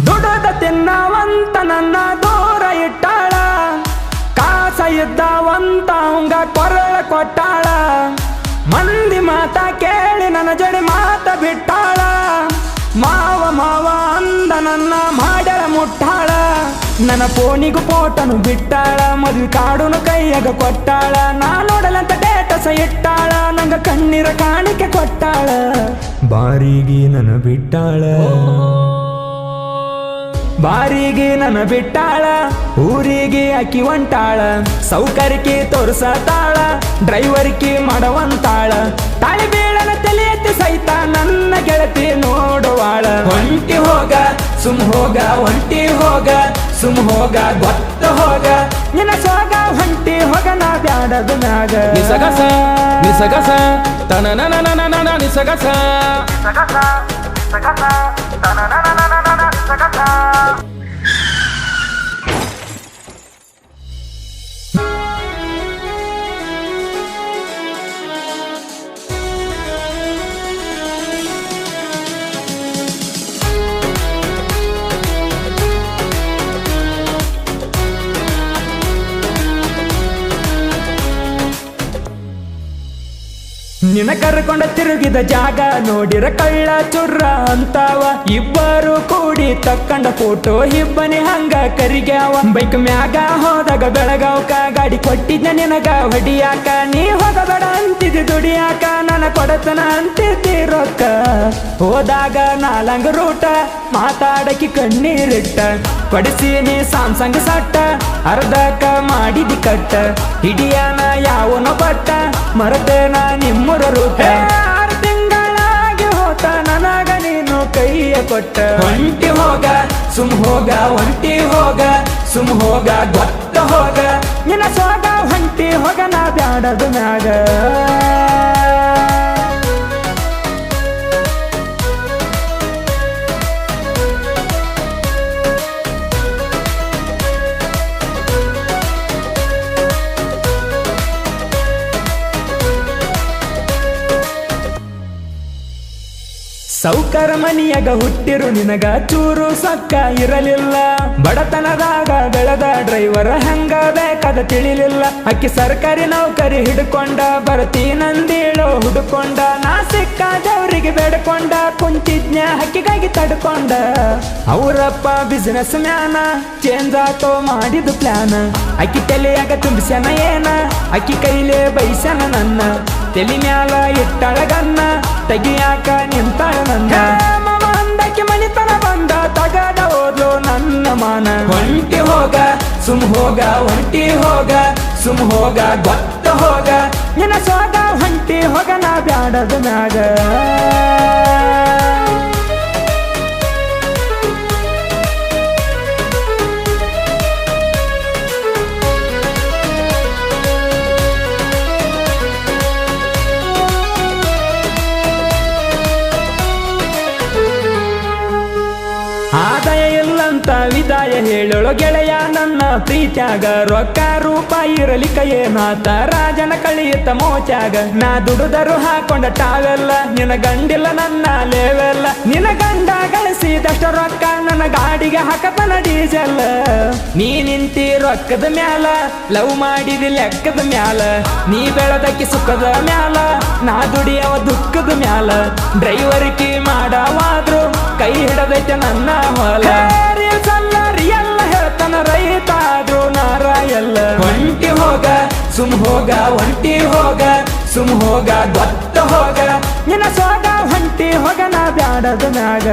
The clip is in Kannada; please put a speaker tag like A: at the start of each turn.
A: ದುಡದ ತಿನ್ನವಂತ ನನ್ನ ದೂರ ಇಟ್ಟಾಳ, ಕಾಸ ಇದ್ದವಂತ ಅವಂಗ ಕೊರಳ ಕೊಟ್ಟಾಳ. ಮಂದಿ ಮಾತ ಕೇಳಿ ನನ್ನ ಜಡಿ ಮಾತ ಬಿಟ್ಟಾಳ. ಮಾವ ಮಾವ ಅಂದ ನನ್ನ ಮಾಡ್ಯಾಳ ಮುಟ್ಟಾಳ. ನನ್ನ ಫೋನಿಗೂ ಫೋಟನು ಬಿಟ್ಟಾಳ, ಮದ್ವಿ ಕಾಡುನು ಕೈಯಾಗ ಕೊಟ್ಟಾಳ. ನಾ ನೋಡಲಂತ ಡೇಟಸ ಇಟ್ಟಾಳ, ನಂಗ ಕಣ್ಣೀರ ಕಾಣಿಕೆ ಕೊಟ್ಟಾಳ. ಬಾರಿಗೆ ನನ್ನ ಬಿಟ್ಟಾಳ, ಬಾರಿಗೆ ನನ್ನ ಬಿಟ್ಟಾಳ. ಊರಿಗೆ ಅಕ್ಕಿ ಹೊಂಟಾಳ, ಸೌಕರ್ಯಕ್ಕೆ ತೋರಿಸತಾಳ, ಡ್ರೈವರ್ಕಿ ಮಾಡವಂತಾಳ. ತಾಳಿ ಬೀಳನ ತಲೆ ಎತ್ತಿ ಸಹಿತ ನನ್ನ ಗೆಳತಿ ನೋಡುವಾಳ. ಹೊಂಟಿ ಹೋಗ ಸುಮ್ ಹೋಗ, ಒಂಟಿ ಹೋಗ ಸುಮ್ ಹೋಗ, ಗೊತ್ತ ಹೋಗ ನಿನ್ನ ಸೋಗ. ಹೊಂಟಿ ಹೋಗ ನಾ ಬ್ಯಾಡದ ಮ್ಯಾಗ.
B: ನಿಸಗಸ ನಿಸಗಸ ತನನ ನಿಸಗಸ
A: ನಿನ ಕರ್ಕೊಂಡ ತಿರುಗಿದ ಜಾಗ ನೋಡಿರ ಕಳ್ಳ ಚುರ್ರ ಅಂತಾವ. ಇಬ್ಬರು ಕೂಡಿ ತಕ್ಕಂಡ ಫೋಟೋ ಇಬ್ಬನಿ ಹಂಗ ಕರಿಗ್ಯಾವ. ಬೈಕ್ ಮ್ಯಾಗ ಹೋದಾಗ ಬೆಳಗಾವ್ಕ ಗಾಡಿ ಕೊಟ್ಟಿದ್ದ ನಿನಗ ಹೊಡಿಯಾಕ. ನೀ ಹೋಗಬೇಡ ಅಂತಿದ್ದಿ ದುಡಿಯಾಕ, ನನ್ನ ಕೊಡತನ ಅಂತಿದ್ದಿ ರೊಕ್ಕ. ಹೋದಾಗ ನಾಲಂಗ ರೂಟ ಮಾತಾಡಕಿ ಕಣ್ಣೀರಿಟ್ಟ. ಕೊಡಿಸೀನಿ ಸಾಮ್ಸಂಗ್ ಸಟ್ಟ, ಅರ್ಧಕ್ಕ ಮಾಡಿದಿ ಕಟ್ಟ. ಹಿಡಿಯಾನ ಯಾವನೋ ಬಟ್ಟ, ಮರತೇನ ನಿಮ್ಮೂರ ರೂಟ. 6 ತಿಂಗಳಾಗಿ ಹೋತ ನನಗ ನೀನು ಕೈಯ ಕೊಟ್ಟ. ಒಂಟಿ ಹೋಗ ಸುಮ್ ಹೋಗ, ಒಂಟಿ ಹೋಗ ಸುಮ್ ಹೋಗ, ಗೊತ್ತ ಹೋಗ ನಿನ್ನ ಸೋಗ. ಹೊಂಟಿ ಹೋಗ ನಾ ಬ್ಯಾಡದ ಮ್ಯಾಗ. ಸೌಕರ ಮನಿಯಾಗ ಹುಟ್ಟಿರು ನಿನಗ ಚೂರು ಸಕ್ಕ ಇರಲಿಲ್ಲ. ಬಡತನದಾಗ ಬೆಳೆದ ಡ್ರೈವರ್ ಹಂಗ ಬೇಕಾದ ತಿಳಿಲಿಲ್ಲ. ಅಕ್ಕಿ ಸರ್ಕಾರಿ ನೌಕರಿ ಹಿಡ್ಕೊಂಡ ಬರ್ತೀನಂದೇಳೋ ಹುಡುಕೊಂಡ. ನಾ ಸಿಕ್ಕ ದೇವ್ರಿಗೆ ಬೇಡ್ಕೊಂಡ, ಕುಂತಿದ್ನ ಹಕ್ಕಿಗಾಗಿ ತಡ್ಕೊಂಡ. ಅವರಪ್ಪ ಬಿಸಿನೆಸ್ ಮ್ಯಾನ, ಚೇಂಜ್ ಆತೋ ಮಾಡಿದ ಪ್ಲಾನ್. ಅಕ್ಕಿ ತಲೆಯಾಗ ತುಂಬಿಸ್ಯಾನ ಏನ, ಅಕ್ಕಿ ಕೈಲೇ ಬೈಸ್ಯಾನ ನನ್ನ. ತಲಿ ಮ್ಯಾಲ ಇಟ್ಟಾಳ ಗನ್ನ, ತೆಗಿಯಾಕ ನಿಂತಾಳ ನನ್ನ. ಅಂದಕ್ಕೆ ಮನಿತನ ಬಂದ ತಗದ ಹೋದ್ಲು ನನ್ನ ಮಾನ. ಒಂಟಿ ಹೋಗ ಸುಮ್ ಹೋಗ, ಒಂಟಿ ಹೋಗ ಸುಮ್ ಹೋಗ, ಗೊತ್ತ ಹೋಗ ನಿನ್ನ ಸೋಗ. ಹೊಂಟಿ ಹೋಗ ನಾ ಬ್ಯಾಡದ ಮ್ಯಾಗ. ಆದಾಯ ಇಲ್ಲಂತ ವಿದಾಯ ಹೇಳೋಳು ಗೆಳೆಯ ನನ್ನ ಪ್ರೀತ್ಯಾಗ. ರೊಕ್ಕ ರೂಪ ಇರಲಿಕ್ಕ ಏನಾತ, ರಾಜನ ಕಳಿಯುತ್ತ ಮೋಚಾಗ. ನಾ ದುಡುದರು ಹಾಕೊಂಡ ಟಾವೆಲ್ಲ, ನಿನ ಗಂಡಿಲ್ಲ ನನ್ನ ಲೇವೆಲ್ಲ. ನಿನ ಗಂಡ ಗಳಿಸಿದಷ್ಟ ರೊಕ್ಕ ನನ್ನ ಗಾಡಿಗೆ ಹಾಕತನ ಡೀಸೆಲ್. ನೀ ನಿಂತಿ ರೊಕ್ಕದ ಮ್ಯಾಲ, ಲವ್ ಮಾಡಿದಿ ಲೆಕ್ಕದ ಮ್ಯಾಲ. ನೀ ಬೆಳೆದಕ್ಕೆ ಸುಖದ ಮ್ಯಾಲ, ನಾ ದುಡಿಯವ ದುಃಖದ ಮ್ಯಾಲ. ಡ್ರೈವರ್ಕಿ ಮಾಡವಾದ್ರು ಕೈ ಹಿಡದೈತೆ ನನ್ನ ಹೊಲ. ಎಲ್ಲ ಹೇಳ್ತಾನ ರೈತ ಆದ್ರೂ ನಾರ ಎಲ್ಲ. ಒಂಟಿ ಹೋಗ ಸುಮ್ ಹೋಗ, ಒಂಟಿ ಹೋಗ ಸುಮ್ ಹೋಗ, ಗೊತ್ತ ಹೋಗ ನಿನ್ನ ಸೋಗ. ಹೊಂಟಿ ಹೋಗ ನಾ ಬ್ಯಾಡದ ಮ್ಯಾಗ.